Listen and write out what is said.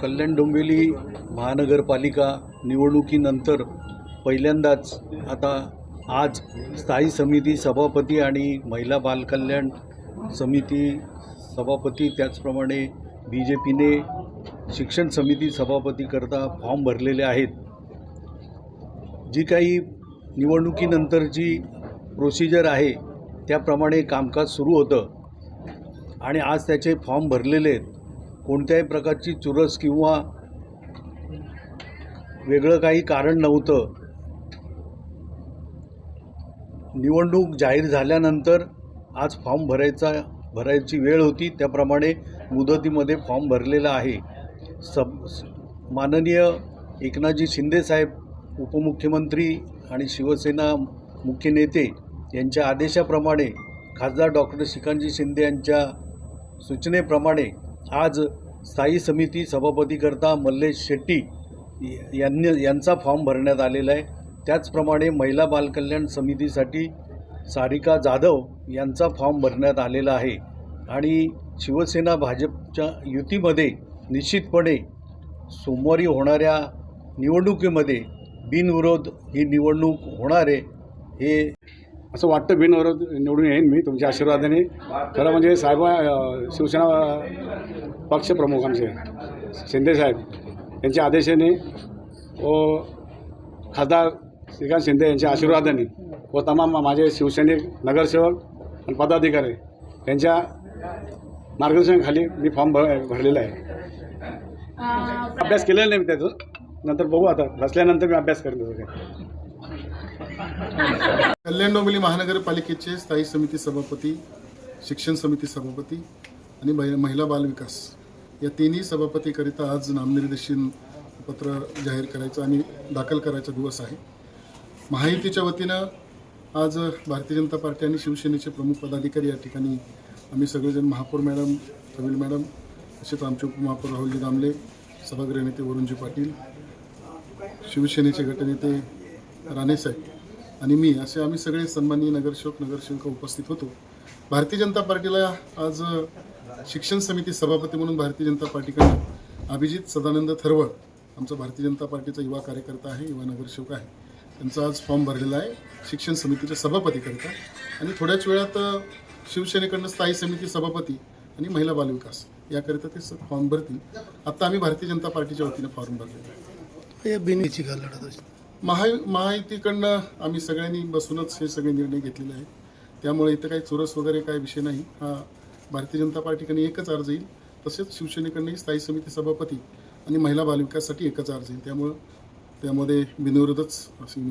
कल्याण डोंबिवली महानगरपालिका निवडणुकीनंतर पहिल्यांदाच आता आज स्थायी समिती सभापती आणि महिला बालकल्याण समिती सभापती त्याचप्रमाणे BJPने शिक्षण समिती सभापतीकरता फॉर्म भरलेले आहेत। जी काही निवडणुकीनंतरची प्रोसिजर आहे त्याप्रमाणे कामकाज सुरू होतं आणि आज त्याचे फॉर्म भरलेले आहेत। कोणत्याही प्रकारची चुरस किंवा वेगळं काही कारण नव्हतं। निवडणूक जाहीर झाल्यानंतर आज फॉर्म भरायची वेळ होती, त्याप्रमाणे मुदतीमध्ये फॉर्म भरलेला आहे। माननीय एकनाथजी शिंदे साहेब उपमुख्यमंत्री आणि शिवसेना मुख्य नेते यांच्या आदेशाप्रमाणे खासदार डॉक्टर श्रीकांतजी शिंदे यांच्या सूचनेप्रमाणे आज स्थायी समिती सभापतीकरता मल्लेश शेट्टी यांचा फॉर्म भरण्यात आलेला आहे। त्याचप्रमाणे महिला बालकल्याण समितीसाठी सारिका जाधव यांचा फॉर्म भरण्यात आलेला आहे आणि शिवसेना भाजपच्या युतीमध्ये निश्चितपणे सोमवारी होणाऱ्या निवडणुकीमध्ये बिनविरोध ही निवडणूक होणार आहे हे असं वाटतं। बिनविरोध निवडून येईन मी तुमच्या आशीर्वादाने। खरं म्हणजे साहेब शिवसेना पक्षप्रमुख आमचे शिंदे साहेब यांच्या आदेशाने व खासदार श्रीकांत शिंदे यांच्या आशीर्वादाने व तमाम माझे शिवसैनिक नगरसेवक आणि पदाधिकारी यांच्या मार्गदर्शनाखाली मी फॉर्म भरलेला आहे। अभ्यास केलेला नाही मी त्याचं, नंतर बघू आता बसल्यानंतर मी अभ्यास करेन। कल्याण डोंबिवली महानगरपालिकेचे स्थायी समिती सभापती, शिक्षण समिती सभापती आणि महिला बालविकास या तिन्ही सभापतीकरिता आज नामनिर्देशन पत्र जाहीर करायचं आणि दाखल करायचा दिवस आहे। महायुतीच्या वतीनं आज भारतीय जनता पार्टी आणि शिवसेनेचे प्रमुख पदाधिकारी या ठिकाणी आम्ही सगळेजण, महापौर मॅडम, कविल मॅडम, तसेच आमचे उपमहापौर राहुलजी दामले, सभागृह नेते वरुणजी पाटील, शिवसेनेचे गटनेते राणेसाहेब आणि मी असे आम्ही सगळे सन्माननीय नगरसेवक उपस्थित होतो। भारतीय जनता पार्टीला आज शिक्षण समिती सभापती म्हणून भारतीय जनता पार्टीकडून अभिजित सदानंद थरवळ आमचा भारतीय जनता पार्टीचा युवा कार्यकर्ता आहे, युवा नगरसेवक आहे, त्यांचा आज फॉर्म भरलेला आहे शिक्षण समितीच्या सभापतीकरिता। आणि थोड्याच वेळात शिवसेनेकडून स्थायी समिती सभापती आणि महिला बालविकास याकरिता ते फॉर्म भरतील। आत्ता आम्ही भारतीय जनता पार्टीच्या वतीनं फॉर्म भरलेला आहे। महायुतीकडनं आम्ही सगळ्यांनी बसूनच हे सगळे निर्णय घेतलेले आहेत, त्यामुळे इथं काही चुरस वगैरे काही विषय नाही। हा भारतीय जनता पार्टीकडे एकच अर्ज येईल, तसेच शिवसेनेकडनंही स्थायी समिती सभापती आणि महिला बालविकाससाठी एकच अर्ज येईल, त्यामुळे त्यामध्ये बिनविरोधच अशी